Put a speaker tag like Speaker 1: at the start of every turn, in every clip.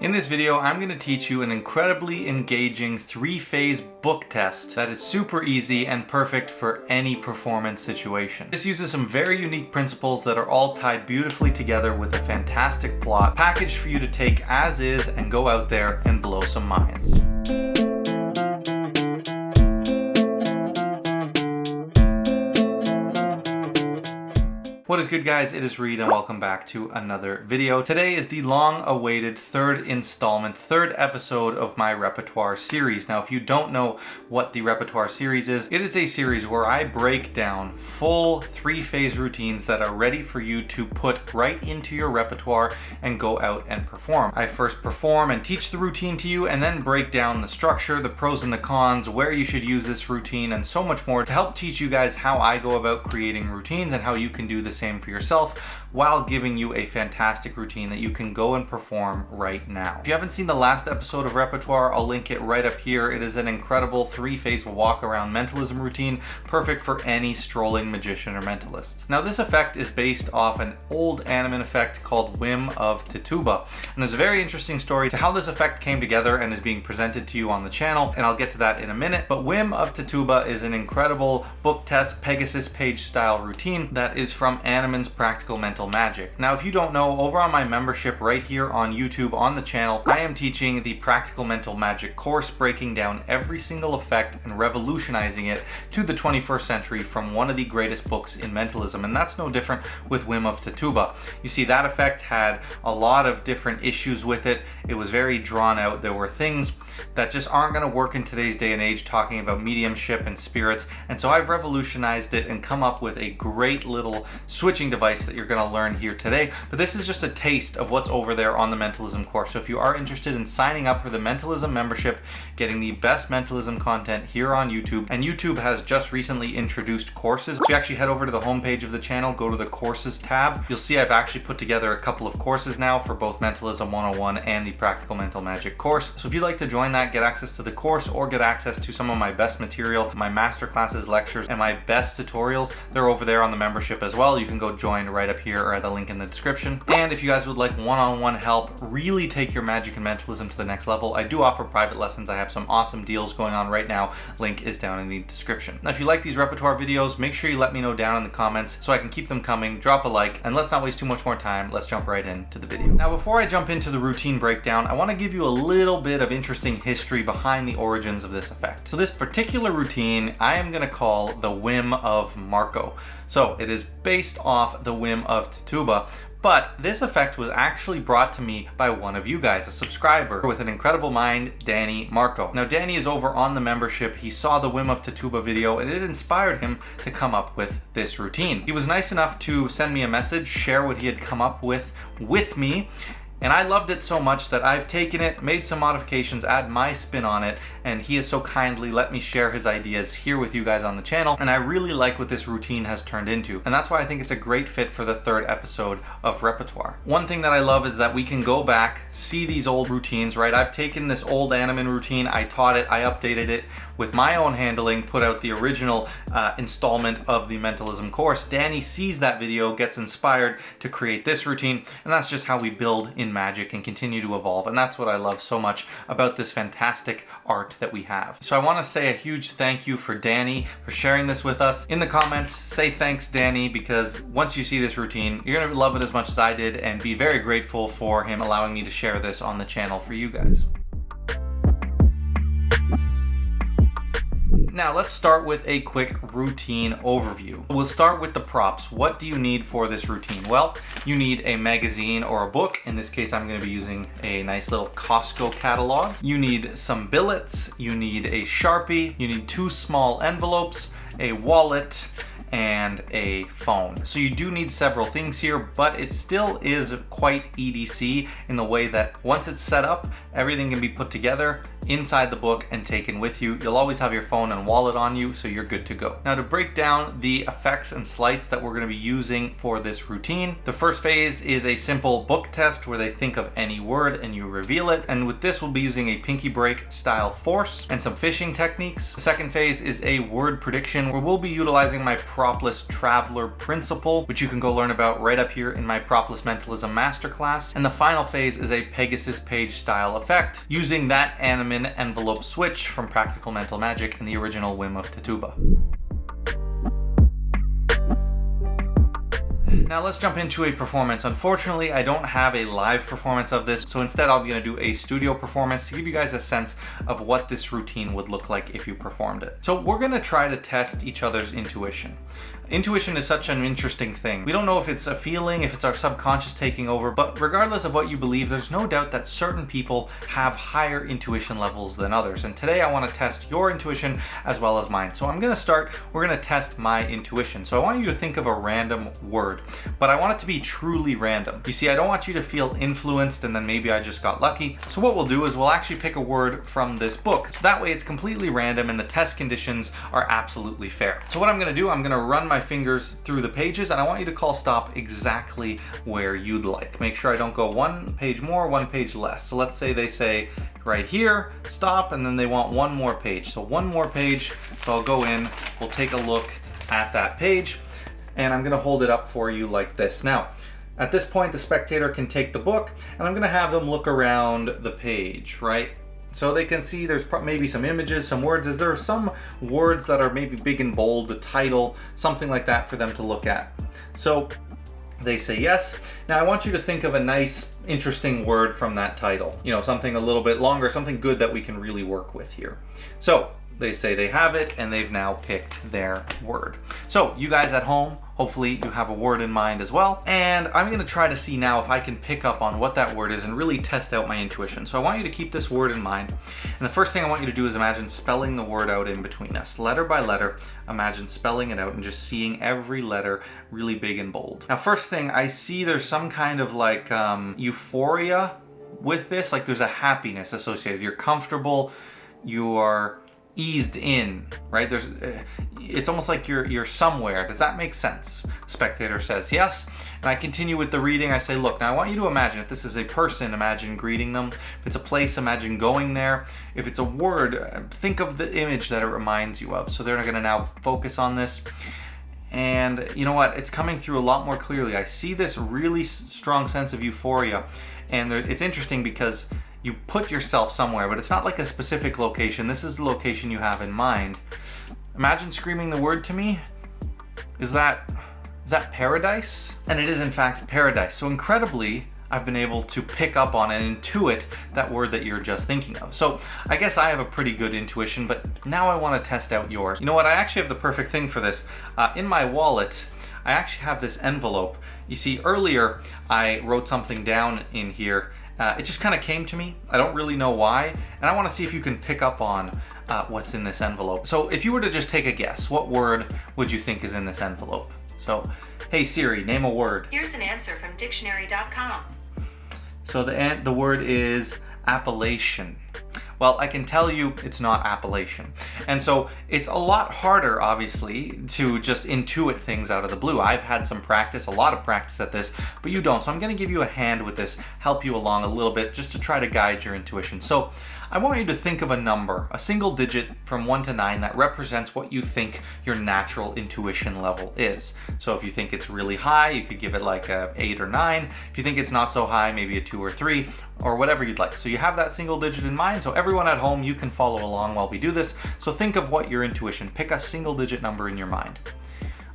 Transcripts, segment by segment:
Speaker 1: In this video, I'm going to teach you an incredibly engaging three-phase book test that is super easy and perfect for any performance situation. This uses some very unique principles that are all tied beautifully together with a fantastic plot, packaged for you to take as is and go out there and blow some minds. What is good, guys? It is Reed and welcome back to another video. Today is the long-awaited third episode of my Repertoire series. Now, if you don't know what the Repertoire series is, it is a series where I break down full three-phase routines that are ready for you to put right into your repertoire and go out and perform. I first perform and teach the routine to you and then break down the structure, the pros and the cons, where you should use this routine, and so much more to help teach you guys how I go about creating routines and how you can do the same for yourself while giving you a fantastic routine that you can go and perform right now. If you haven't seen the last episode of Repertoire, I'll link it right up here. It is an incredible three-phase walk around mentalism routine, perfect for any strolling magician or mentalist. Now, this effect is based off an old anime effect called Whim of Tituba, and there's a very interesting story to how this effect came together and is being presented to you on the channel, and I'll get to that in a minute. But Whim of Tituba is an incredible book test Pegasus page style routine that is from Animen's Practical Mental Magic. Now, if you don't know, over on my membership right here on YouTube on the channel, I am teaching the Practical Mental Magic course, breaking down every single effect and revolutionizing it to the 21st century from one of the greatest books in mentalism, and that's no different with Whim of Tituba. You see, that effect had a lot of different issues with it. It was very drawn out. There were things that just aren't going to work in today's day and age, talking about mediumship and spirits, and so I've revolutionized it and come up with a great little switching device that you're going to learn here today. But this is just a taste of what's over there on the mentalism course. So if you are interested in signing up for the mentalism membership, getting the best mentalism content here on YouTube, and YouTube has just recently introduced courses. So if you actually head over to the homepage of the channel, go to the courses tab, you'll see I've actually put together a couple of courses now for both Mentalism 101 and the Practical Mental Magic course. So if you'd like to join that, get access to the course or get access to some of my best material, my masterclasses, lectures, and my best tutorials, they're over there on the membership as well. You can go join right up here or at the link in the description. And if you guys would like one-on-one help, really take your magic and mentalism to the next level, I do offer private lessons. I have some awesome deals going on right now. Link is down in the description. Now, if you like these Repertoire videos, make sure you let me know down in the comments so I can keep them coming. Drop a like, and let's not waste too much more time. Let's jump right into the video. Now, before I jump into the routine breakdown, I want to give you a little bit of interesting history behind the origins of this effect. So this particular routine, I am going to call the Whim of Marco. So it is based off the Whim of Tituba, but this effect was actually brought to me by one of you guys, a subscriber with an incredible mind, Danny Marco. Now, Danny is over on the membership. He saw the Whim of Tituba video and it inspired him to come up with this routine. He was nice enough to send me a message, share what he had come up with me. And I loved it so much that I've taken it, made some modifications, add my spin on it, and he has so kindly let me share his ideas here with you guys on the channel, and I really like what this routine has turned into, and that's why I think it's a great fit for the third episode of Repertoire. One thing that I love is that we can go back, see these old routines, right? I've taken this old anime routine, I taught it, I updated it with my own handling, put out the original installment of the mentalism course. Danny sees that video, gets inspired to create this routine, and that's just how we build in magic and continue to evolve, and that's what I love so much about this fantastic art that we have. So I want to say a huge thank you for Danny for sharing this with us. In the comments, say thanks, Danny, because once you see this routine, you're gonna love it as much as I did and be very grateful for him allowing me to share this on the channel for you guys. Now, let's start with a quick routine overview. We'll start with the props. What do you need for this routine? Well, you need a magazine or a book. In this case, I'm going to be using a nice little Costco catalog. You need some billets. You need a Sharpie. You need 2 small envelopes, a wallet, and a phone. So you do need several things here, but it still is quite EDC in the way that once it's set up, everything can be put together inside the book and taken with you. You'll always have your phone and wallet on you, so you're good to go. Now, to break down the effects and sleights that we're going to be using for this routine, the first phase is a simple book test where they think of any word and you reveal it. And with this, we'll be using a pinky break style force and some fishing techniques. The second phase is a word prediction session where we'll be utilizing my Propolis Traveler principle, which you can go learn about right up here in my Propolis Mentalism Masterclass. And the final phase is a Pegasus page style effect, using that Animin envelope switch from Practical Mental Magic and the original Whim of Tituba. Now let's jump into a performance. Unfortunately, I don't have a live performance of this, so instead I'm gonna do a studio performance to give you guys a sense of what this routine would look like if you performed it. So we're gonna try to test each other's intuition. Intuition is such an interesting thing. We don't know if it's a feeling, if it's our subconscious taking over, but regardless of what you believe, there's no doubt that certain people have higher intuition levels than others. And today I want to test your intuition as well as mine. So I'm going to start, we're going to test my intuition. So I want you to think of a random word, but I want it to be truly random. You see, I don't want you to feel influenced and then maybe I just got lucky. So what we'll do is we'll actually pick a word from this book. So that way it's completely random and the test conditions are absolutely fair. So what I'm going to do, I'm going to run my fingers through the pages and I want you to call stop exactly where you'd like. Make sure I don't go one page more, one page less. So let's say they say right here, stop, and then they want one more page. So one more page, so I'll go in, we'll take a look at that page, and I'm gonna hold it up for you like this. Now, at this point, the spectator can take the book, and I'm gonna have them look around the page, right? So they can see there's maybe some images, some words. Is there some words that are maybe big and bold, the title, something like that for them to look at? So they say yes. Now I want you to think of a nice, interesting word from that title. You know, something a little bit longer, something good that we can really work with here. So they say they have it and they've now picked their word. So you guys at home, hopefully you have a word in mind as well. And I'm gonna try to see now if I can pick up on what that word is and really test out my intuition. So I want you to keep this word in mind. And the first thing I want you to do is imagine spelling the word out in between us. Letter by letter, imagine spelling it out and just seeing every letter really big and bold. Now first thing, I see there's some kind of like euphoria with this, like there's a happiness associated. You're comfortable, you are eased in, right? There's it's almost like you're somewhere. Does that make sense? Spectator says yes. And I continue with the reading. I say, look, now I want you to imagine if this is a person, imagine greeting them. If it's a place, imagine going there. If it's a word, think of the image that it reminds you of. So they're going to now focus on this. And you know what? It's coming through a lot more clearly. I see this really strong sense of euphoria. And it's interesting because you put yourself somewhere, but it's not like a specific location. This is the location you have in mind. Imagine screaming the word to me. Is that paradise? And it is in fact paradise. So incredibly, I've been able to pick up on and intuit that word that you're just thinking of. So I guess I have a pretty good intuition, but now I want to test out yours. You know what? I actually have the perfect thing for this. In my wallet, I actually have this envelope. You see, earlier I wrote something down in here. It just kind of came to me. I don't really know why. And I want to see if you can pick up on what's in this envelope. So if you were to just take a guess, what word would you think is in this envelope? So, hey Siri, name a word.
Speaker 2: Here's an answer from dictionary.com.
Speaker 1: So the word is appellation. Well, I can tell you it's not appellation. And so it's a lot harder, obviously, to just intuit things out of the blue. I've had some practice, a lot of practice at this, but you don't. So I'm gonna give you a hand with this, help you along a little bit, just to try to guide your intuition. So I want you to think of a number, a single digit from 1 to 9 that represents what you think your natural intuition level is. So if you think it's really high, you could give it like a 8 or 9. If you think it's not so high, maybe a 2 or 3, or whatever you'd like. So you have that single digit in mind. So everyone at home, you can follow along while we do this. So think of what your intuition, pick a single digit number in your mind.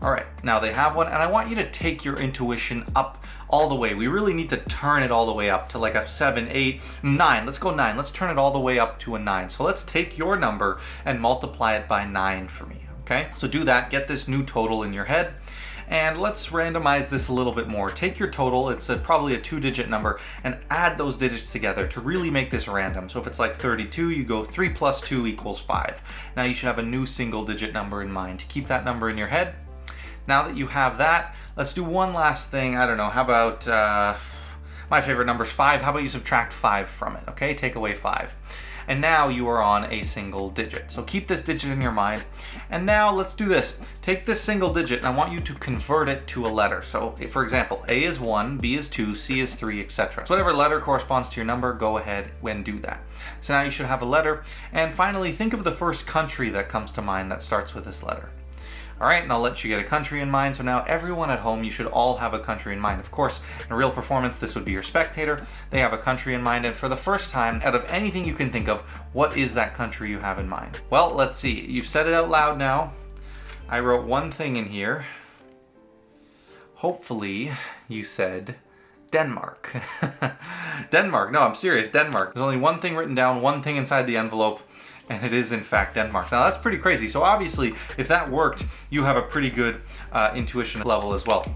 Speaker 1: All right, now they have one, and I want you to take your intuition up all the way. We really need to turn it all the way up to like a 7, 8, 9. Let's go 9. Let's turn it all the way up to a 9. So let's take your number and multiply it by 9 for me, okay? So do that, get this new total in your head. And let's randomize this a little bit more. Take your total, it's probably a 2-digit number, and add those digits together to really make this random. So if it's like 32, you go 3 plus 2 equals 5. Now you should have a new single digit number in mind. Keep that number in your head. Now that you have that, let's do one last thing. I don't know, how about, my favorite number is 5. How about you subtract 5 from it, okay? Take away 5. And now you are on a single digit. So keep this digit in your mind. And now let's do this. Take this single digit and I want you to convert it to a letter. So for example, A is 1, B is 2, C is 3, etc. So whatever letter corresponds to your number, go ahead and do that. So now you should have a letter. And finally, think of the first country that comes to mind that starts with this letter. All right, and I'll let you get a country in mind. So now everyone at home, you should all have a country in mind. Of course, in a real performance, this would be your spectator. They have a country in mind, and for the first time, out of anything you can think of, what is that country you have in mind? Well, let's see. You've said it out loud now. I wrote one thing in here. Hopefully, you said Denmark. Denmark. No, I'm serious. Denmark. There's only one thing written down, one thing inside the envelope, and it is in fact Denmark. Now that's pretty crazy. So obviously, if that worked, you have a pretty good intuition level as well.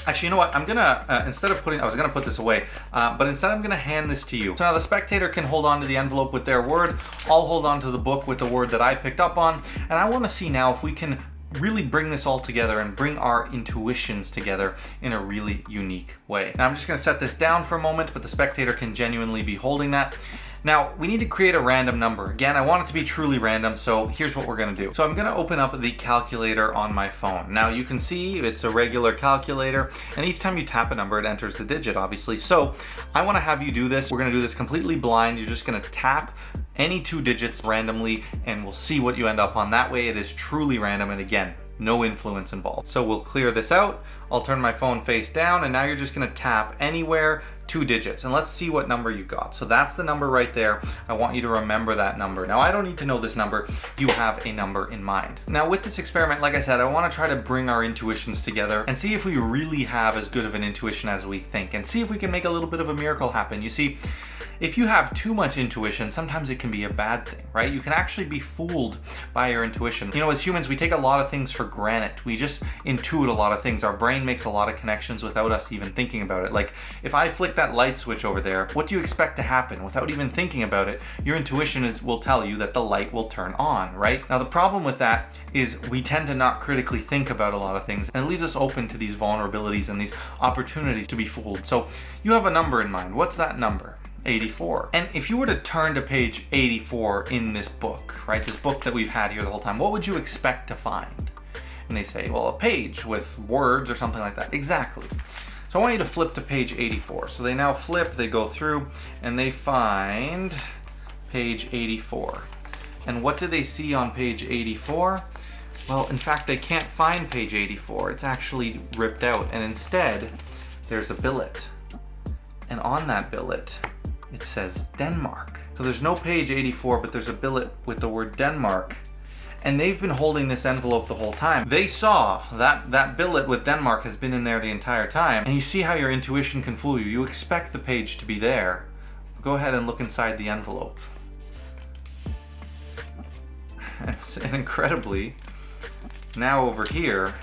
Speaker 1: Actually, you know what? I'm gonna, instead of putting, I was gonna put this away, but instead I'm gonna hand this to you. So now the spectator can hold on to the envelope with their word. I'll hold on to the book with the word that I picked up on. And I wanna see now if we can really bring this all together and bring our intuitions together in a really unique way. Now I'm just gonna set this down for a moment, but the spectator can genuinely be holding that. Now, we need to create a random number. Again, I want it to be truly random, so here's what we're gonna do. So I'm gonna open up the calculator on my phone. Now you can see it's a regular calculator, and each time you tap a number, it enters the digit, obviously. So I wanna have you do this. We're gonna do this completely blind. You're just gonna tap any 2 digits randomly, and we'll see what you end up on. That way it is truly random, and again, no influence involved. So we'll clear this out. I'll turn my phone face down, and now you're just gonna tap anywhere 2 digits, and let's see what number you got. So that's the number right there. I want you to remember that number. Now I don't need to know this number. You have a number in mind. Now with this experiment, like I said, I wanna try to bring our intuitions together and see if we really have as good of an intuition as we think, and see if we can make a little bit of a miracle happen. You see, if you have too much intuition, sometimes it can be a bad thing, right? You can actually be fooled by your intuition. You know, as humans, we take a lot of things for granted. We just intuit a lot of things. Our brain makes a lot of connections without us even thinking about it. Like, if I flick that light switch over there, what do you expect to happen? Without even thinking about it, your intuition will tell you that the light will turn on, right? Now, the problem with that is we tend to not critically think about a lot of things, and it leaves us open to these vulnerabilities and these opportunities to be fooled. So you have a number in mind. What's that number? 84. And if you were to turn to page 84 in this book, right, this book that we've had here the whole time, what would you expect to find? And they say, well, a page with words or something like that. Exactly. So I want you to flip to page 84. So they now flip, they go through, and they find page 84. And what do they see on page 84? Well, in fact, they can't find page 84. It's actually ripped out. And instead, there's a billet. And on that billet, it says Denmark. So there's no page 84, but there's a billet with the word Denmark. And they've been holding this envelope the whole time. They saw that billet with Denmark has been in there the entire time. And you see how your intuition can fool you. You expect the page to be there. Go ahead and look inside the envelope. And incredibly, now over here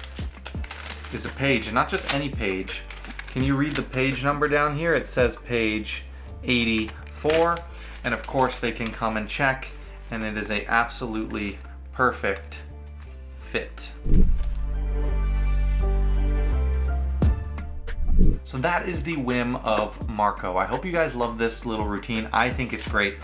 Speaker 1: is a page, and not just any page. Can you read the page number down here? It says page 84, and of course they can come and check, and it is a absolutely perfect fit. So that is the whim of Marco. I hope you guys love this little routine. I think it's great.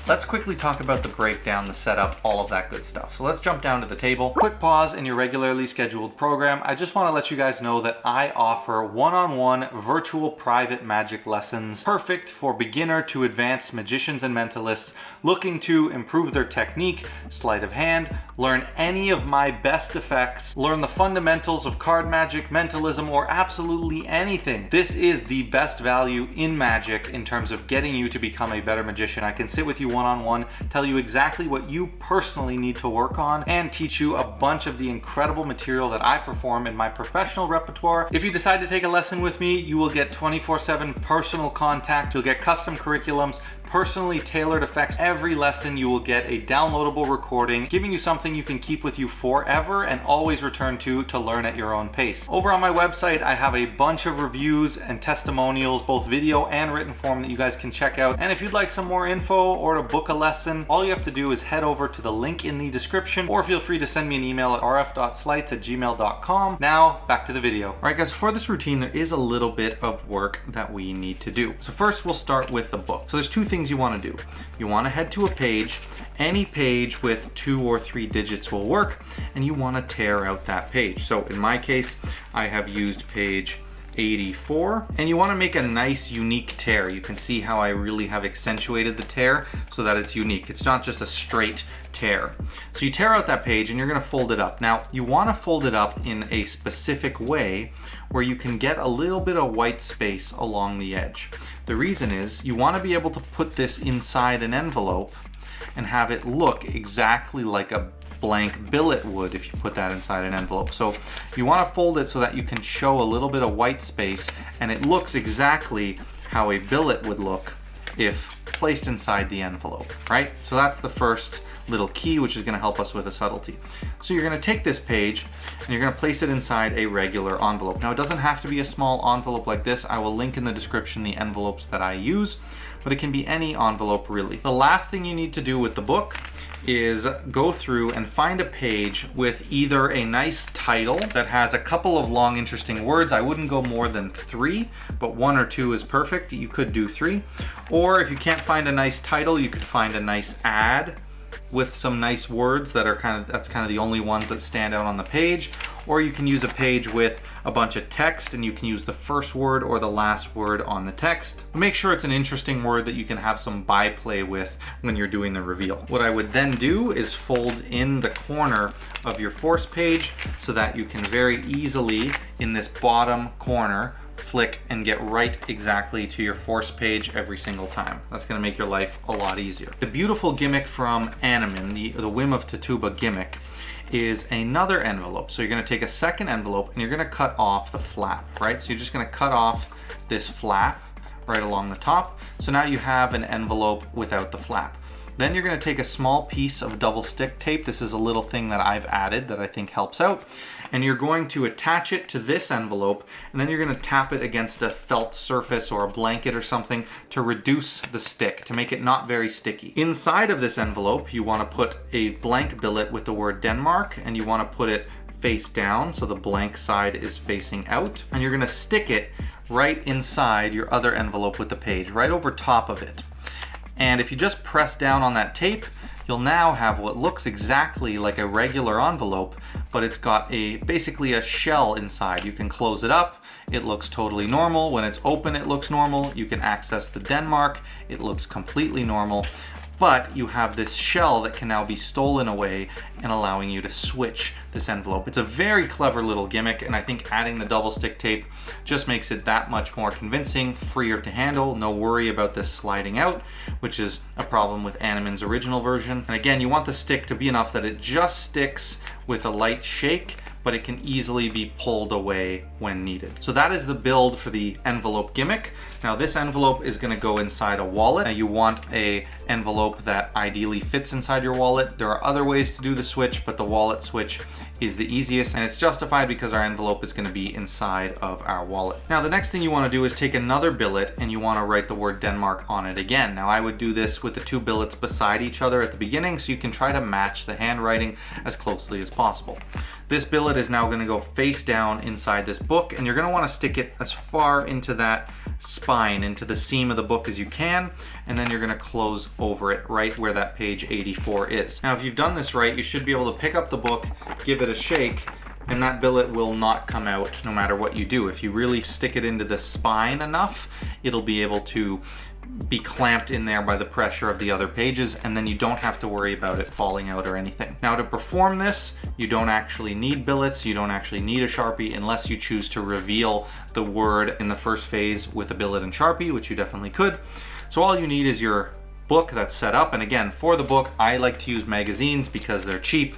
Speaker 1: Let's quickly talk about the breakdown, the setup, all of that good stuff. So let's jump down to the table. Quick pause in your regularly scheduled program. I just want to let you guys know that I offer one-on-one virtual private magic lessons, perfect for beginner to advanced magicians and mentalists looking to improve their technique, sleight of hand, learn any of my best effects, learn the fundamentals of card magic, mentalism, or absolutely anything. This is the best value in magic in terms of getting you to become a better magician. I can sit with you one-on-one, tell you exactly what you personally need to work on, and teach you a bunch of the incredible material that I perform in my professional repertoire. If you decide to take a lesson with me, you will get 24/7 personal contact, you'll get custom curriculums, personally tailored effects. Every lesson you will get a downloadable recording, giving you something you can keep with you forever and always return to learn at your own pace. Over on my website, I have a bunch of reviews and testimonials, both video and written form, that you guys can check out. And if you'd like some more info or to book a lesson, all you have to do is head over to the link in the description, or feel free to send me an email at rf.sleights@gmail.com. Now, back to the video. All right, guys, for this routine, there is a little bit of work that we need to do. So first, we'll start with the book. So there's two things you want to do. You want to head to a page. Any page with 2 or 3 digits will work, and you want to tear out that page. So in my case, I have used page 84, and you want to make a nice unique tear. You can see how I really have accentuated the tear so that it's unique. It's not just a straight tear. So you tear out that page and you're going to fold it up. Now you want to fold it up in a specific way where you can get a little bit of white space along the edge. The reason is you want to be able to put this inside an envelope and have it look exactly like a blank billet would if you put that inside an envelope. So you want to fold it so that you can show a little bit of white space and it looks exactly how a billet would look if placed inside the envelope, right? So that's the first little key, which is going to help us with the subtlety. So you're going to take this page and you're going to place it inside a regular envelope. Now it doesn't have to be a small envelope like this. I will link in the description the envelopes that I use, but it can be any envelope really. The last thing you need to do with the book is go through and find a page with either a nice title that has a couple of long interesting words. I wouldn't go more than 3, but 1 or 2 is perfect. You could do 3. Or if you can't find a nice title, you could find a nice ad with some nice words that are that's kind of the only ones that stand out on the page. Or you can use a page with a bunch of text and you can use the first word or the last word on the text. Make sure it's an interesting word that you can have some byplay with when you're doing the reveal. What I would then do is fold in the corner of your force page so that you can very easily, in this bottom corner, flick and get right exactly to your force page every single time. That's going to make your life a lot easier. The beautiful gimmick from Animan, the Whim of Tituba gimmick, is another envelope. So you're going to take a second envelope and you're going to cut off the flap, right? So you're just going to cut off this flap right along the top. So now you have an envelope without the flap. Then you're going to take a small piece of double stick tape. This is a little thing that I've added that I think helps out. And you're going to attach it to this envelope, and then you're going to tap it against a felt surface or a blanket or something to reduce the stick, to make it not very sticky. Inside of this envelope, you want to put a blank billet with the word Denmark, and you want to put it face down so the blank side is facing out. And you're going to stick it right inside your other envelope with the page, right over top of it. And if you just press down on that tape, you'll now have what looks exactly like a regular envelope, but it's got basically a shell inside. You can close it up, it looks totally normal. When it's open, it looks normal. You can access the Denmark, it looks completely normal. But you have this shell that can now be stolen away and allowing you to switch this envelope. It's a very clever little gimmick, and I think adding the double stick tape just makes it that much more convincing, freer to handle, no worry about this sliding out, which is a problem with Animan's original version. And again, you want the stick to be enough that it just sticks with a light shake, but it can easily be pulled away when needed. So that is the build for the envelope gimmick. Now this envelope is gonna go inside a wallet. Now you want a envelope that ideally fits inside your wallet. There are other ways to do the switch, but the wallet switch is the easiest, and it's justified because our envelope is gonna be inside of our wallet. Now the next thing you wanna do is take another billet and you wanna write the word Denmark on it again. Now I would do this with the 2 billets beside each other at the beginning so you can try to match the handwriting as closely as possible. This billet is now going to go face down inside this book, and you're going to want to stick it as far into that spine, into the seam of the book as you can, and then you're going to close over it right where that page 84 is. Now if you've done this right, you should be able to pick up the book, give it a shake, and that billet will not come out no matter what you do. If you really stick it into the spine enough, it'll be able to be clamped in there by the pressure of the other pages, and then you don't have to worry about it falling out or anything. Now to perform this, you don't actually need billets, you don't actually need a Sharpie unless you choose to reveal the word in the first phase with a billet and Sharpie, which you definitely could. So all you need is your book that's set up, and again, for the book, I like to use magazines because they're cheap.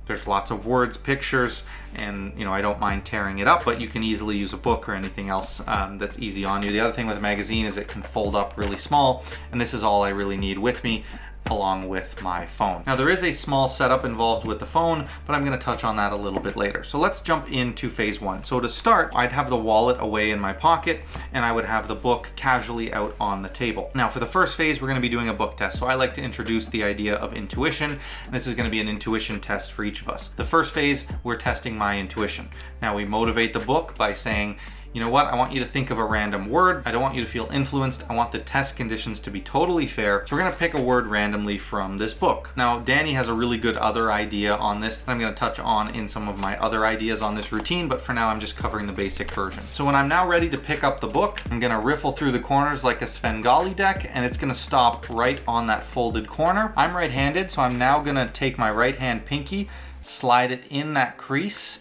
Speaker 1: There's lots of words, pictures, and I don't mind tearing it up, but you can easily use a book or anything else that's easy on you. The other thing with a magazine is it can fold up really small, and this is all I really need with me, along with my phone. Now there is a small setup involved with the phone, but I'm going to touch on that a little bit later. So let's jump into phase 1. So to start, I'd have the wallet away in my pocket, and I would have the book casually out on the table. Now for the first phase, we're going to be doing a book test. So I like to introduce the idea of intuition, and this is going to be an intuition test for each of us. The first phase, we're testing my intuition. Now we motivate the book by saying, you know what, I want you to think of a random word. I don't want you to feel influenced. I want the test conditions to be totally fair. So we're gonna pick a word randomly from this book. Now, Danny has a really good other idea on this that I'm gonna touch on in some of my other ideas on this routine, but for now I'm just covering the basic version. So when I'm now ready to pick up the book, I'm gonna riffle through the corners like a Svengali deck, and it's gonna stop right on that folded corner. I'm right-handed, so I'm now gonna take my right hand pinky, slide it in that crease,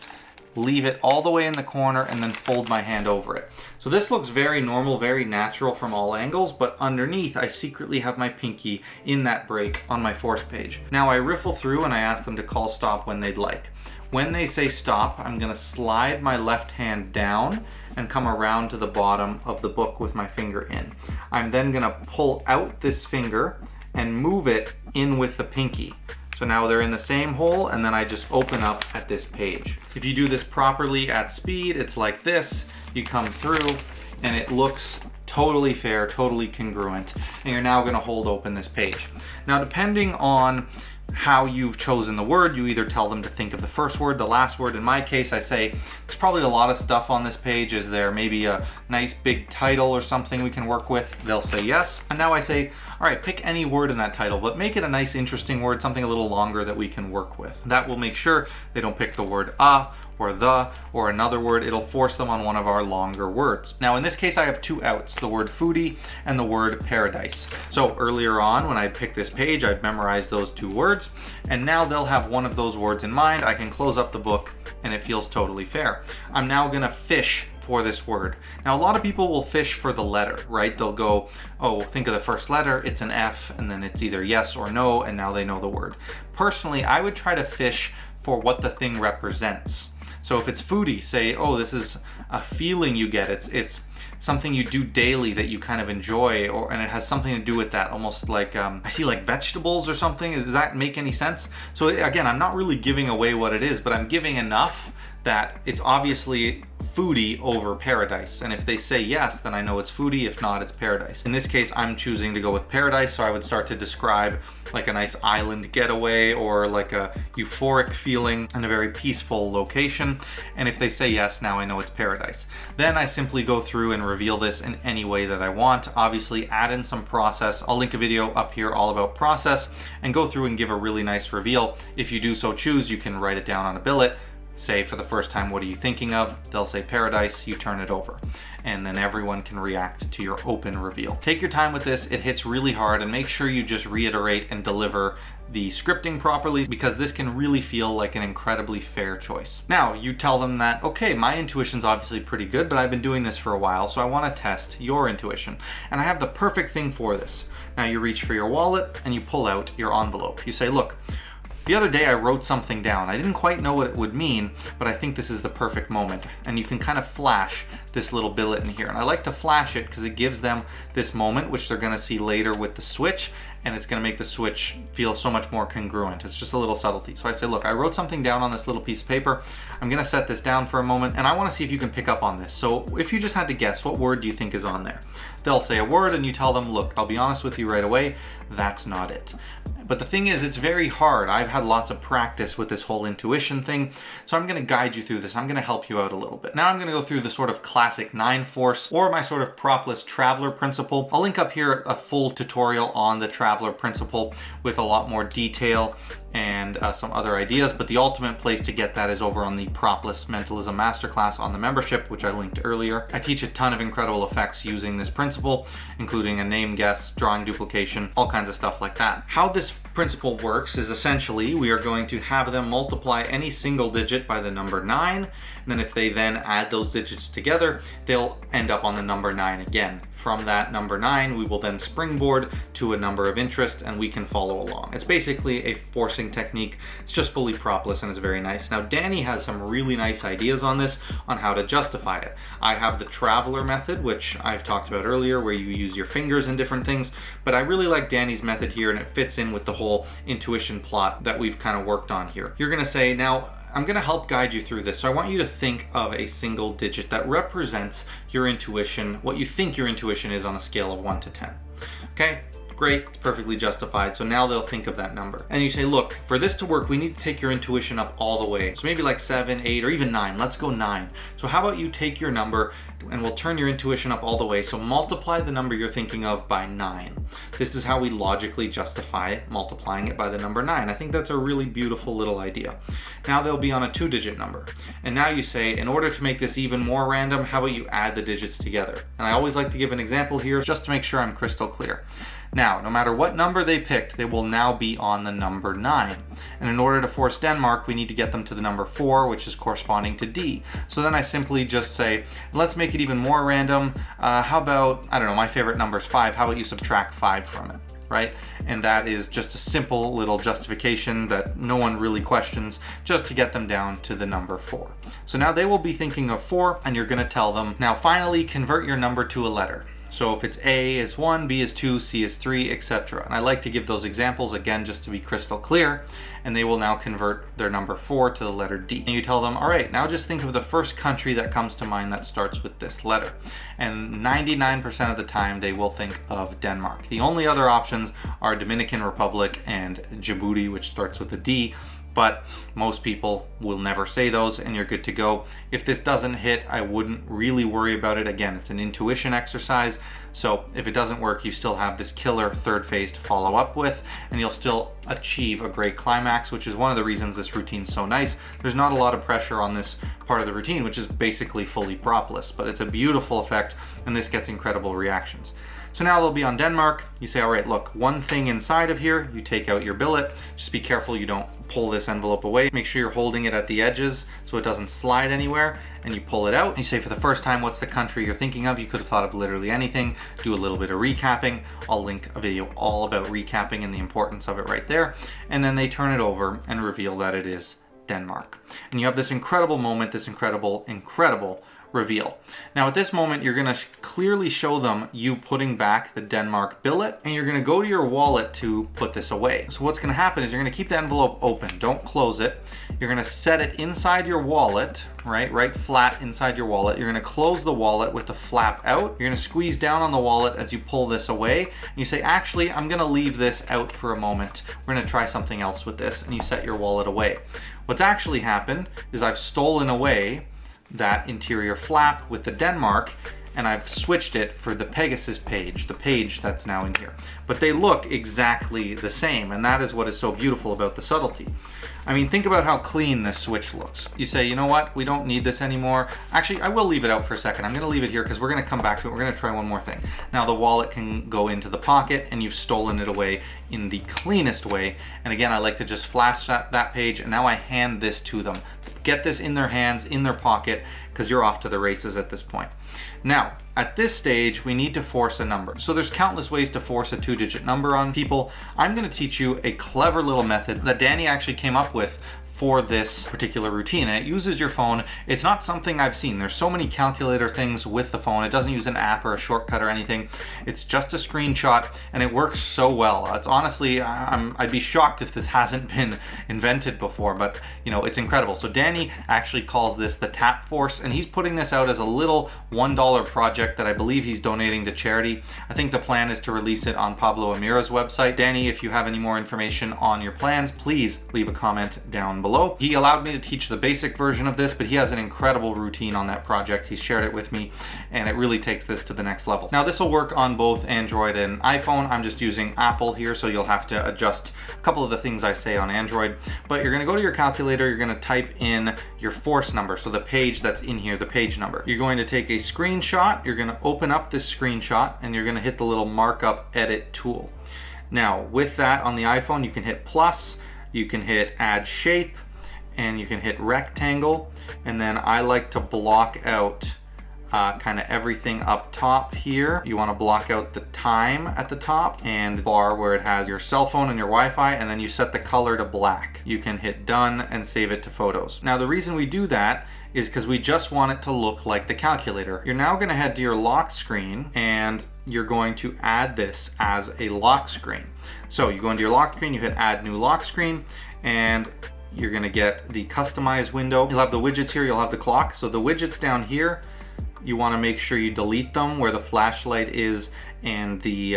Speaker 1: leave it all the way in the corner, and then fold my hand over it. So this looks very normal, very natural from all angles, but underneath I secretly have my pinky in that break on my force page. Now I riffle through and I ask them to call stop when they'd like. When they say stop, I'm gonna slide my left hand down and come around to the bottom of the book with my finger in. I'm then gonna pull out this finger and move it in with the pinky. So now they're in the same hole, and then I just open up at this page. If you do this properly at speed, it's like this. You come through and it looks totally fair, totally congruent, and you're now gonna hold open this page. Now, depending on how you've chosen the word, you either tell them to think of the first word, the last word. In my case, I say there's probably a lot of stuff on this page. Is there maybe a nice big title or something we can work with? They'll say yes. And now I say, all right, pick any word in that title, but make it a nice, interesting word, something a little longer that we can work with. That will make sure they don't pick the word or the or another word. It'll force them on one of our longer words. Now in this case, I have two outs, the word foodie and the word paradise. So earlier on when I picked this page, I'd memorized those two words, and now they'll have one of those words in mind. I can close up the book and it feels totally fair. I'm now gonna fish for this word. Now a lot of people will fish for the letter, right? They'll go, oh, think of the first letter, it's an F, and then it's either yes or no, and now they know the word. Personally, I would try to fish for what the thing represents. So if it's foodie, say, oh, this is a feeling you get. It's something you do daily that you kind of enjoy, and it has something to do with that, almost like, I see like vegetables or something. Does that make any sense? So again, I'm not really giving away what it is, but I'm giving enough that it's obviously foodie over paradise. And if they say yes, then I know it's foodie. If not, it's paradise. In this case, I'm choosing to go with paradise, so I would start to describe like a nice island getaway or like a euphoric feeling in a very peaceful location. And if they say yes, now I know it's paradise. Then I simply go through and reveal this in any way that I want. Obviously, add in some process. I'll link a video up here all about process and go through and give a really nice reveal. If you do so choose, you can write it down on a billet. Say for the first time, what are you thinking of? They'll say paradise, you turn it over. And then everyone can react to your open reveal. Take your time with this, it hits really hard, and make sure you just reiterate and deliver the scripting properly, because this can really feel like an incredibly fair choice. Now, you tell them that, okay, my intuition's obviously pretty good, but I've been doing this for a while, so I want to test your intuition. And I have the perfect thing for this. Now you reach for your wallet and you pull out your envelope. You say, look, the other day I wrote something down. I didn't quite know what it would mean, but I think this is the perfect moment. And you can kind of flash this little billet in here. And I like to flash it because it gives them this moment, which they're gonna see later with the switch, and it's gonna make the switch feel so much more congruent. It's just a little subtlety. So I say, look, I wrote something down on this little piece of paper. I'm gonna set this down for a moment, and I wanna see if you can pick up on this. So if you just had to guess, what word do you think is on there? They'll say a word and you tell them, look, I'll be honest with you right away, that's not it. But the thing is, it's very hard. I've had lots of practice with this whole intuition thing, so I'm gonna guide you through this. I'm gonna help you out a little bit. Now I'm gonna go through the sort of classic 9-force or my sort of propless traveler principle. I'll link up here a full tutorial on the traveler principle with a lot more detail and some other ideas, but the ultimate place to get that is over on the Propless Mentalism Masterclass on the membership, which I linked earlier. I teach a ton of incredible effects using this principle, including a name guess, drawing duplication, all kinds of stuff like that. How this principle works is essentially we are going to have them multiply any single digit by the number 9, and then if they then add those digits together, they'll end up on the number 9 again. From that number 9, we will then springboard to a number of interest, and we can follow along. It's basically a forcing technique. It's just fully propless and it's very nice. Now, Danny has some really nice ideas on this, on how to justify it. I have the traveler method, which I've talked about earlier, where you use your fingers in different things, but I really like Danny's method here, and it fits in with the whole intuition plot that we've kind of worked on here. You're gonna say, now, I'm gonna help guide you through this. So I want you to think of a single digit that represents your intuition, what you think your intuition is on a scale of 1 to 10. Okay, Great, it's perfectly justified. So now they'll think of that number. And you say, look, for this to work, we need to take your intuition up all the way. So maybe like 7, 8, or even 9. Let's go 9. So how about you take your number and we'll turn your intuition up all the way. So multiply the number you're thinking of by 9. This is how we logically justify it, multiplying it by the number 9. I think that's a really beautiful little idea. Now they'll be on a 2-digit number. And now you say, in order to make this even more random, how about you add the digits together? And I always like to give an example here just to make sure I'm crystal clear. Now, no matter what number they picked, they will now be on the number 9. And in order to force Denmark, we need to get them to the number 4, which is corresponding to D. So then I simply just say, let's make it even more random. How about, I don't know, my favorite number is 5. How about you subtract 5 from it, right? And that is just a simple little justification that no one really questions, just to get them down to the number 4. So now they will be thinking of 4, and you're going to tell them, now finally convert your number to a letter. So if it's A is 1, B is 2, C is 3, etc. And I like to give those examples again just to be crystal clear, and they will now convert their number 4 to the letter D. And you tell them, all right, now just think of the first country that comes to mind that starts with this letter. And 99% of the time they will think of Denmark. The only other options are Dominican Republic and Djibouti, which starts with a D. But most people will never say those, and you're good to go. If this doesn't hit, I wouldn't really worry about it. Again, it's an intuition exercise. So if it doesn't work, you still have this killer third phase to follow up with, and you'll still achieve a great climax, which is one of the reasons this routine's so nice. There's not a lot of pressure on this part of the routine, which is basically fully propless, but it's a beautiful effect, and this gets incredible reactions. So now they'll be on Denmark. You say, all right, look, one thing inside of here, you take out your billet. Just be careful you don't pull this envelope away. Make sure you're holding it at the edges so it doesn't slide anywhere, and you pull it out. You say, for the first time, what's the country you're thinking of? You could have thought of literally anything. Do a little bit of recapping. I'll link a video all about recapping and the importance of it right there. And then they turn it over and reveal that it is Denmark. And you have this incredible moment, this incredible reveal. Now at this moment, you're gonna clearly show them you putting back the Denmark billet, and you're gonna go to your wallet to put this away. So what's gonna happen is you're gonna keep the envelope open, don't close it. You're gonna set it inside your wallet, right flat inside your wallet. You're gonna close the wallet with the flap out. You're gonna squeeze down on the wallet as you pull this away. And you say, actually, I'm gonna leave this out for a moment. We're gonna try something else with this, and you set your wallet away. What's actually happened is I've stolen away that interior flap with the Denmark, and I've switched it for the Pegasus page, the page that's now in here. But they look exactly the same, and that is what is so beautiful about the subtlety. I mean, think about how clean this switch looks. You say, you know what, we don't need this anymore. Actually, I will leave it out for a second. I'm gonna leave it here because we're gonna come back to it. We're gonna try one more thing. Now the wallet can go into the pocket, and you've stolen it away in the cleanest way. And again, I like to just flash that page, and now I hand this to them. Get this in their hands, in their pocket, because you're off to the races at this point. Now, at this stage, we need to force a number. So there's countless ways to force a 2-digit number on people. I'm gonna teach you a clever little method that Danny actually came up with for this particular routine, and it uses your phone. It's not something I've seen. There's so many calculator things with the phone. It doesn't use an app or a shortcut or anything. It's just a screenshot, and it works so well. It's honestly, I'd be shocked if this hasn't been invented before, but you know, it's incredible. So Danny actually calls this the Tap Force, and he's putting this out as a little $1 project that I believe he's donating to charity. I think the plan is to release it on Pablo Amira's website. Danny, if you have any more information on your plans, please leave a comment down below. He allowed me to teach the basic version of this, but he has an incredible routine on that project. He's shared it with me, and it really takes this to the next level. Now this will work on both Android and iPhone. I'm just using Apple here, so you'll have to adjust a couple of the things I say on Android. But you're gonna go to your calculator, you're gonna type in your force number, so the page that's in here, the page number. You're going to take a screenshot, you're gonna open up this screenshot, and you're gonna hit the little markup edit tool. Now with that on the iPhone, you can hit plus, you can hit add shape, and you can hit rectangle, and then I like to block out kind of everything up top here. You want to block out the time at the top and the bar where it has your cell phone and your Wi-Fi, and then you set the color to black. You can hit done and save it to photos. Now the reason we do that is because we just want it to look like the calculator. You're now going to head to your lock screen, and you're going to add this as a lock screen. So you go into your lock screen, you hit add new lock screen, and you're gonna get the customize window. You'll have the widgets here, you'll have the clock. So the widgets down here, you want to make sure you delete them where the flashlight is and the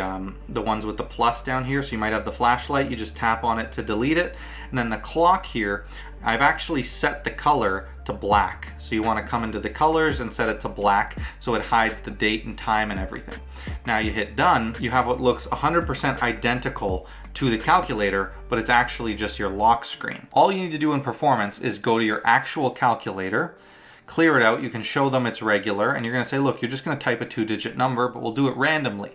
Speaker 1: ones with the plus down here. So you might have the flashlight, you just tap on it to delete it. And then the clock here, I've actually set the color to black. So you want to come into the colors and set it to black so it hides the date and time and everything. Now you hit done, you have what looks 100% identical to the calculator, but it's actually just your lock screen. All you need to do in Performance is go to your actual calculator, clear it out, you can show them it's regular, and you're gonna say, look, you're just gonna type a 2-digit number, but we'll do it randomly.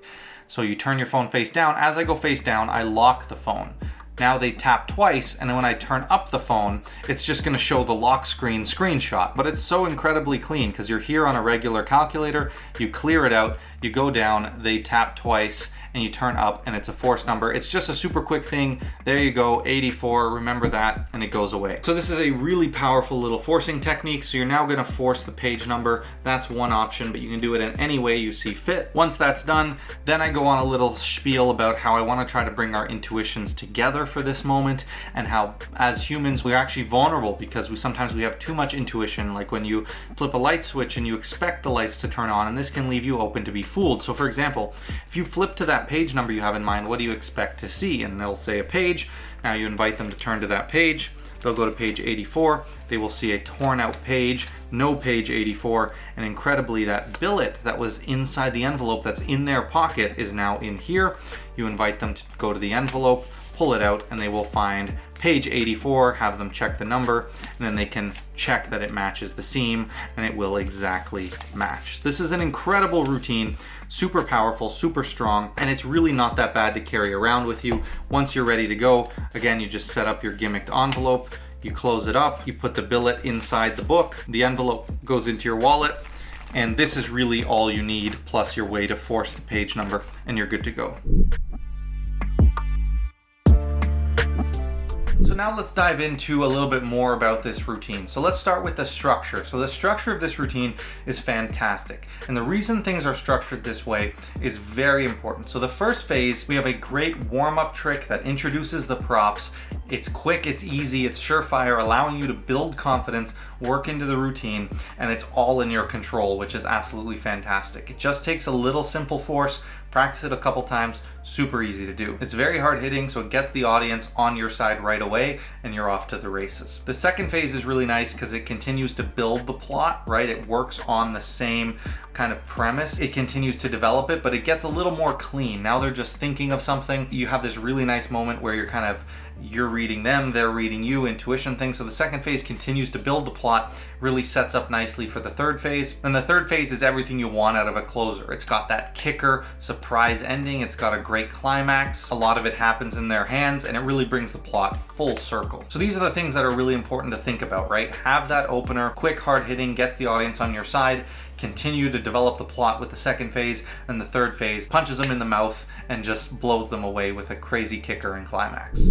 Speaker 1: So you turn your phone face down. As I go face down, I lock the phone. Now they tap twice, and then when I turn up the phone, it's just gonna show the lock screen screenshot. But it's so incredibly clean because you're here on a regular calculator, you clear it out, you go down, they tap twice, and you turn up, and it's a forced number. It's just a super quick thing. There you go, 84, remember that, and it goes away. So this is a really powerful little forcing technique. So you're now gonna force the page number. That's one option, but you can do it in any way you see fit. Once that's done, then I go on a little spiel about how I wanna try to bring our intuitions together for this moment, and how as humans we're actually vulnerable because sometimes we have too much intuition, like when you flip a light switch and you expect the lights to turn on, and this can leave you open to be fooled. So for example, if you flip to that page number you have in mind, what do you expect to see? And they'll say a page. Now you invite them to turn to that page. They'll go to page 84. They will see a torn out page, no page 84, and incredibly that billet that was inside the envelope that's in their pocket is now in here. You invite them to go to the envelope, pull it out, and they will find page 84, have them check the number, and then they can check that it matches the seam, and it will exactly match. This is an incredible routine, super powerful, super strong, and it's really not that bad to carry around with you. Once you're ready to go, again, you just set up your gimmicked envelope, you close it up, you put the billet inside the book, the envelope goes into your wallet, and this is really all you need, plus your way to force the page number, and you're good to go. So now let's dive into a little bit more about this routine. So let's start with the structure. So the structure of this routine is fantastic. And the reason things are structured this way is very important. So the first phase, we have a great warm-up trick that introduces the props. It's quick, it's easy, it's surefire, allowing you to build confidence, work into the routine, and it's all in your control, which is absolutely fantastic. It just takes a little simple force, practice it a couple times, super easy to do. It's very hard hitting, so it gets the audience on your side right away, and you're off to the races. The second phase is really nice because it continues to build the plot, right? It works on the same kind of premise. It continues to develop it, but it gets a little more clean. Now they're just thinking of something. You have this really nice moment where you're reading them, they're reading you, intuition thing. So the second phase continues to build the plot, really sets up nicely for the third phase. And the third phase is everything you want out of a closer. It's got that kicker, surprise ending, it's got a great climax. A lot of it happens in their hands, and it really brings the plot full circle. So these are the things that are really important to think about, right? Have that opener, quick, hard hitting, gets the audience on your side, continue to develop the plot with the second phase, and the third phase punches them in the mouth and just blows them away with a crazy kicker and climax.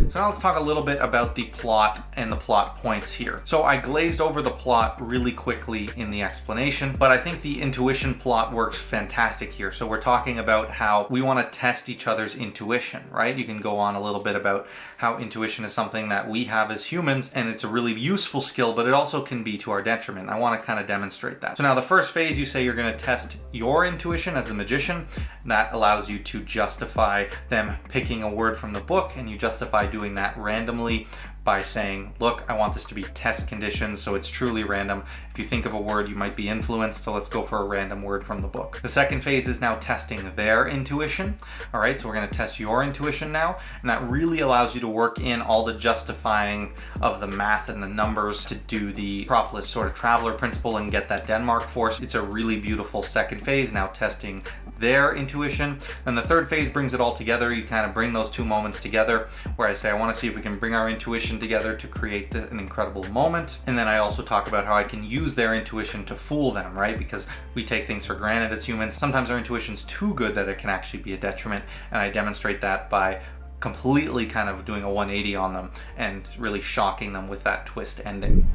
Speaker 1: So now let's talk a little bit about the plot and the plot points here. So I glazed over the plot really quickly in the explanation, but I think the intuition plot works fantastic here. So we're talking about how we want to test each other's intuition, right? You can go on a little bit about how intuition is something that we have as humans, and it's a really useful skill, but it also can be to our detriment. I want to kind of demonstrate that. So now the first phase, you say you're going to test your intuition as the magician. That allows you to justify them picking a word from the book, and you justify doing that randomly by saying, look, I want this to be test conditions, so it's truly random. If you think of a word, you might be influenced, so let's go for a random word from the book. The second phase is now testing their intuition. All right, so we're gonna test your intuition now, and that really allows you to work in all the justifying of the math and the numbers to do the propolis sort of traveler principle and get that Denmark force. It's a really beautiful second phase, now testing their intuition. And the third phase brings it all together. You kind of bring those two moments together where I say, I want to see if we can bring our intuition together to create an incredible moment. And then I also talk about how I can use their intuition to fool them, right? Because we take things for granted as humans. Sometimes our intuition's too good that it can actually be a detriment. And I demonstrate that by completely kind of doing a 180 on them and really shocking them with that twist ending.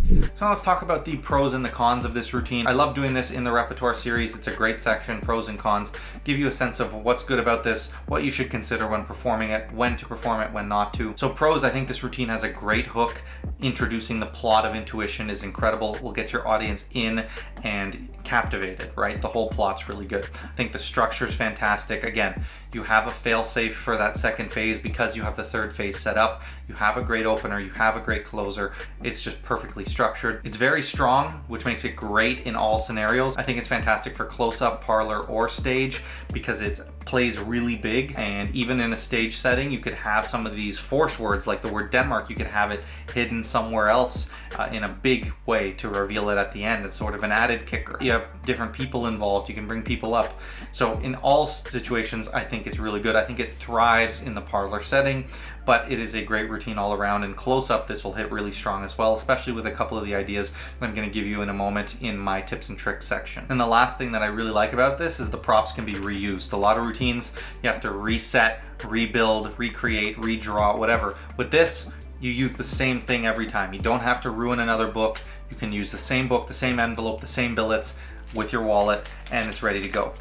Speaker 1: So now let's talk about the pros and the cons of this routine. I love doing this in the repertoire series. It's a great section, pros and cons. Give you a sense of what's good about this, what you should consider when performing it, when to perform it, when not to. So pros, I think this routine has a great hook. Introducing the plot of intuition is incredible. Will get your audience in and captivated, right? The whole plot's really good. I think the structure's fantastic. Again, you have a fail-safe for that second phase because you have the third phase set up. You have a great opener, you have a great closer. It's just perfectly structured. It's very strong, which makes it great in all scenarios. I think it's fantastic for close-up, parlor, or stage because it plays really big, and even in a stage setting, you could have some of these force words like the word Denmark, you could have it hidden somewhere else in a big way to reveal it at the end. It's sort of an added kicker. You have different people involved, you can bring people up. So in all situations, I think it's really good. I think it thrives in the parlor setting, but it is a great routine all around. And close up, this will hit really strong as well, especially with a couple of the ideas that I'm going to give you in a moment in my tips and tricks section. And the last thing that I really like about this is the props can be reused. A lot of routines, you have to reset, rebuild, recreate, redraw, whatever. With this, you use the same thing every time. You don't have to ruin another book. You can use the same book, the same envelope, the same billets with your wallet, and it's ready to go.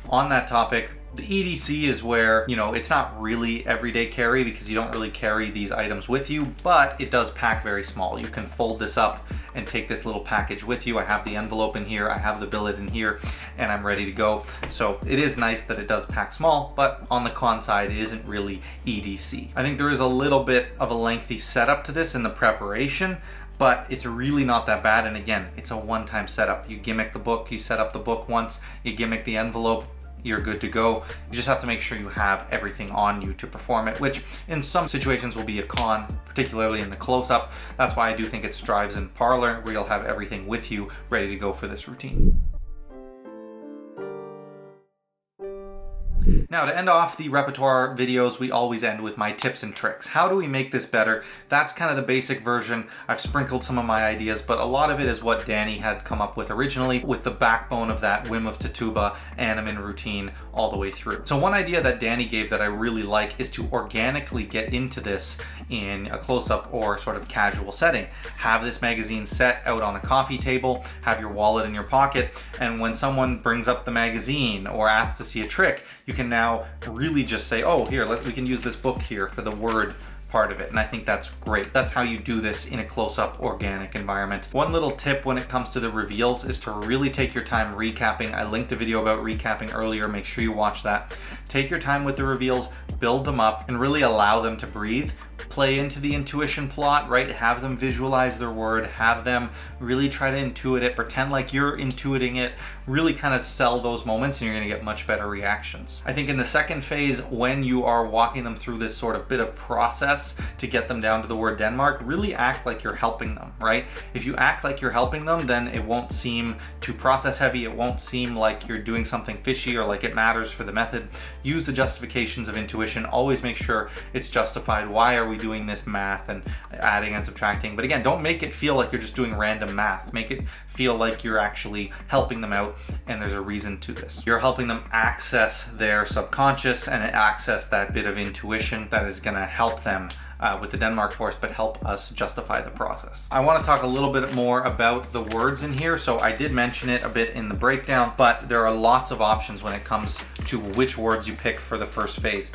Speaker 1: On that topic, the EDC is where, you know, it's not really everyday carry because you don't really carry these items with you, but it does pack very small. You can fold this up and take this little package with you. I have the envelope in here, I have the billet in here, and I'm ready to go. So it is nice that it does pack small, but on the con side, it isn't really EDC. I think there is a little bit of a lengthy setup to this in the preparation, but it's really not that bad. And again, it's a one-time setup. You gimmick the book, you set up the book once, you gimmick the envelope, you're good to go. You just have to make sure you have everything on you to perform it, which in some situations will be a con, particularly in the close-up. That's why I do think it strives in parlor, where you'll have everything with you ready to go for this routine. Now, to end off the repertoire videos, we always end with my tips and tricks. How do we make this better? That's kind of the basic version. I've sprinkled some of my ideas, but a lot of it is what Danny had come up with originally, with the backbone of that Wim of Tituba Animan routine all the way through. So one idea that Danny gave that I really like is to organically get into this in a close-up or sort of casual setting. Have this magazine set out on a coffee table, have your wallet in your pocket, and when someone brings up the magazine or asks to see a trick, you can now really just say, oh, here, we can use this book here for the word part of it. And I think that's great. That's how you do this in a close-up organic environment. One little tip when it comes to the reveals is to really take your time recapping. I linked a video about recapping earlier. Make sure you watch that. Take your time with the reveals, build them up, and really allow them to breathe. Play into the intuition plot, right? Have them visualize their word, have them really try to intuit it, pretend like you're intuiting it, really kind of sell those moments, and you're going to get much better reactions. I think in the second phase, when you are walking them through this sort of bit of process to get them down to the word Denmark, really act like you're helping them, right? If you act like you're helping them, then it won't seem too process heavy, it won't seem like you're doing something fishy or like it matters for the method. Use the justifications of intuition, always make sure it's justified. Why are we doing this math and adding and subtracting? But again, don't make it feel like you're just doing random math. Make it feel like you're actually helping them out and there's a reason to this. You're helping them access their subconscious and access that bit of intuition that is going to help them with the Denmark force, but help us justify the process. I want to talk a little bit more about the words in here. So I did mention it a bit in the breakdown, but there are lots of options when it comes to which words you pick for the first phase.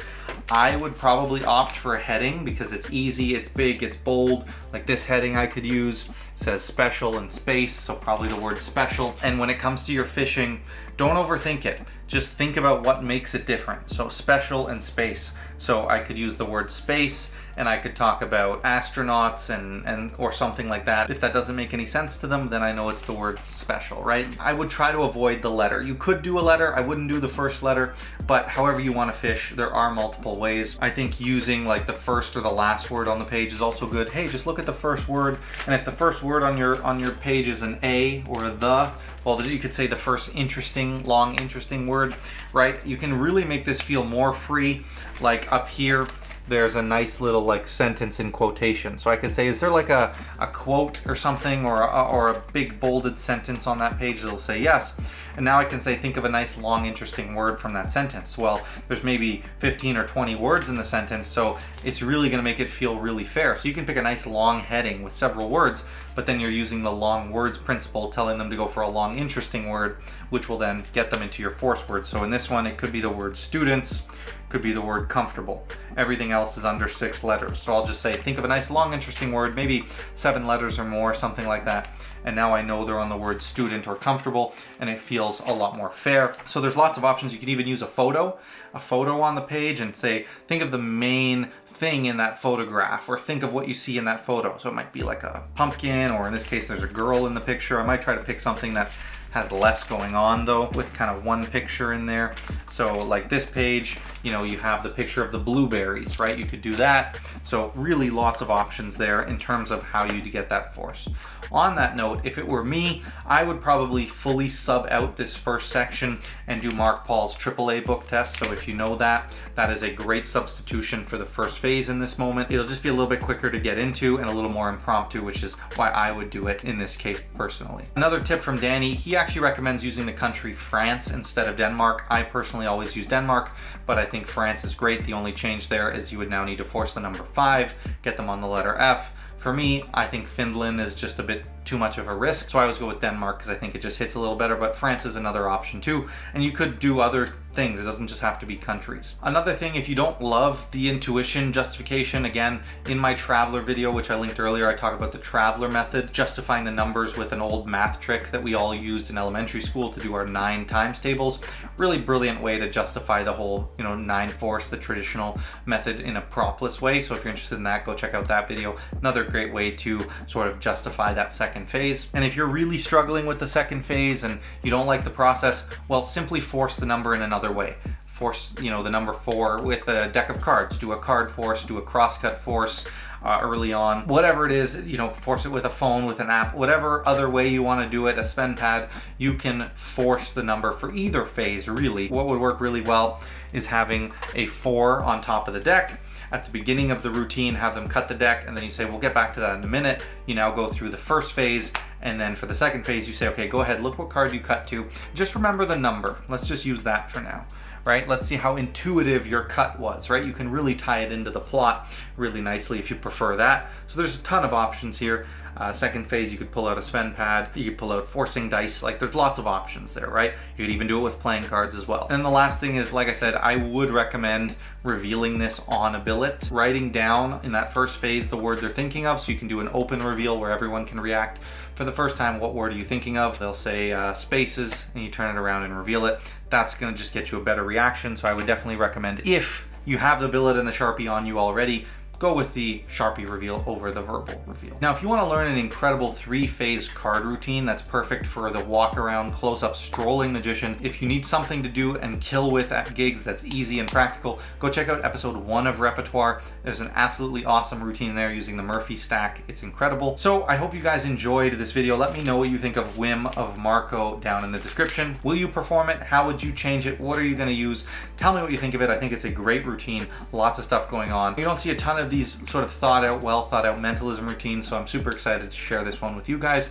Speaker 1: I would probably opt for a heading because it's easy, it's big, it's bold. Like this heading I could use, it says special and space, so probably the word special. And when it comes to your fishing, don't overthink it. Just think about what makes it different. So special and space. So I could use the word space and I could talk about astronauts and or something like that. If that doesn't make any sense to them, then I know it's the word special, right? I would try to avoid the letter. You could do a letter, I wouldn't do the first letter, but however you want to fish, there are multiple ways. I think using like the first or the last word on the page is also good. Hey, just look at the first word, and if the first word on your page is an A or a the, well, you could say the first long interesting word, right? You can really make this feel more free. Like up here, there's a nice little like sentence in quotation. So I could say, is there like a quote or something, or a big bolded sentence on that page? It'll say yes. And now I can say, think of a nice long interesting word from that sentence. Well, there's maybe 15 or 20 words in the sentence, so it's really going to make it feel really fair. So you can pick a nice long heading with several words, but then you're using the long words principle, telling them to go for a long interesting word, which will then get them into your force words. So in this one, it could be the word students, could be the word comfortable. Everything else is under 6 letters. So I'll just say, think of a nice long interesting word, maybe 7 letters or more, something like that. And now I know they're on the word student or comfortable, and it feels a lot more fair. So there's lots of options. You could even use a photo on the page and say, think of the main thing in that photograph, or think of what you see in that photo. So it might be like a pumpkin, or in this case, there's a girl in the picture. I might try to pick something that has less going on though, with kind of one picture in there. So like this page, you know, you have the picture of the blueberries, right? You could do that. So really lots of options there in terms of how you get that force. On that note, if it were me, I would probably fully sub out this first section and do Mark Paul's AAA book test. So if you know that, that is a great substitution for the first phase in this moment. It'll just be a little bit quicker to get into and a little more impromptu, which is why I would do it in this case personally. Another tip from Danny, he actually recommends using the country France instead of Denmark. I personally always use Denmark, but I think France is great. The only change there is you would now need to force the number 5, get them on the letter F. For me, I think Finland is just a bit too much of a risk, so I always go with Denmark because I think it just hits a little better, but France is another option too. And you could do other things. It doesn't just have to be countries. Another thing, if you don't love the intuition justification, again, in my Traveler video, which I linked earlier, I talk about the Traveler method, justifying the numbers with an old math trick that we all used in elementary school to do our 9 times tables. Really brilliant way to justify the whole, 9 force, the traditional method, in a propless way. So if you're interested in that, go check out that video. Another great way to sort of justify that second phase. And if you're really struggling with the second phase and you don't like the process, well, simply force the number in another way. Force, the number 4 with a deck of cards. Do a card force, do a crosscut force early on. Whatever it is, force it with a phone, with an app, whatever other way you want to do it, a spend pad, you can force the number for either phase, really. What would work really well is having a 4 on top of the deck. At the beginning of the routine, have them cut the deck, and then you say, we'll get back to that in a minute. You now go through the first phase, and then for the second phase, you say, okay, go ahead, look what card you cut to. Just remember the number. Let's just use that for now, right? Let's see how intuitive your cut was, right? You can really tie it into the plot really nicely if you prefer that. So there's a ton of options here. Second phase, you could pull out a Sven pad, you could pull out forcing dice, like there's lots of options there, right? You could even do it with playing cards as well. And the last thing is, like I said, I would recommend revealing this on a billet, writing down in that first phase the word they're thinking of, so you can do an open reveal where everyone can react. For the first time, what word are you thinking of? They'll say spaces, and you turn it around and reveal it. That's gonna just get you a better reaction, so I would definitely recommend, if you have the billet and the Sharpie on you already, go with the Sharpie reveal over the verbal reveal. Now, if you want to learn an incredible 3-phase card routine that's perfect for the walk around, close-up, strolling magician, if you need something to do and kill with at gigs that's easy and practical, go check out episode 1 of Repertoire. There's an absolutely awesome routine there using the Murphy stack. It's incredible. So I hope you guys enjoyed this video. Let me know what you think of Whim of Marco down in the description. Will you perform it? How would you change it? What are you going to use? Tell me what you think of it. I think it's a great routine. Lots of stuff going on. You don't see a ton of these sort of well thought out mentalism routines, so I'm super excited to share this one with you guys.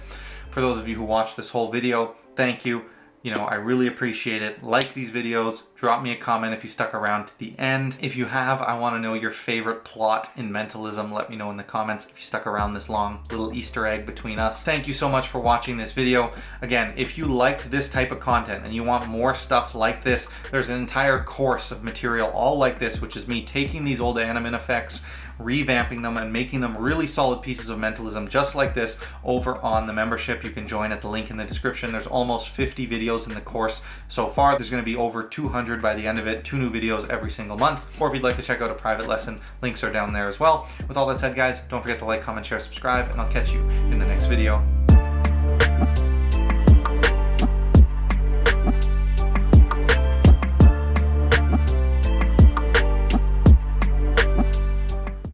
Speaker 1: For those of you who watched this whole video, thank you. I really appreciate it. Like these videos, drop me a comment if you stuck around to the end. If you have, I want to know your favorite plot in mentalism. Let me know in the comments if you stuck around this long, little Easter egg between us. Thank you so much for watching this video. Again, if you liked this type of content and you want more stuff like this, there's an entire course of material all like this, which is me taking these old anime effects, revamping them, and making them really solid pieces of mentalism just like this over on the membership. You can join at the link in the description. There's almost 50 videos in the course so far. There's going to be over 200 by the end of it, 2 new videos every single month. Or if you'd like to check out a private lesson, links are down there as well. With all that said, guys, don't forget to like, comment, share, subscribe, and I'll catch you in the next video.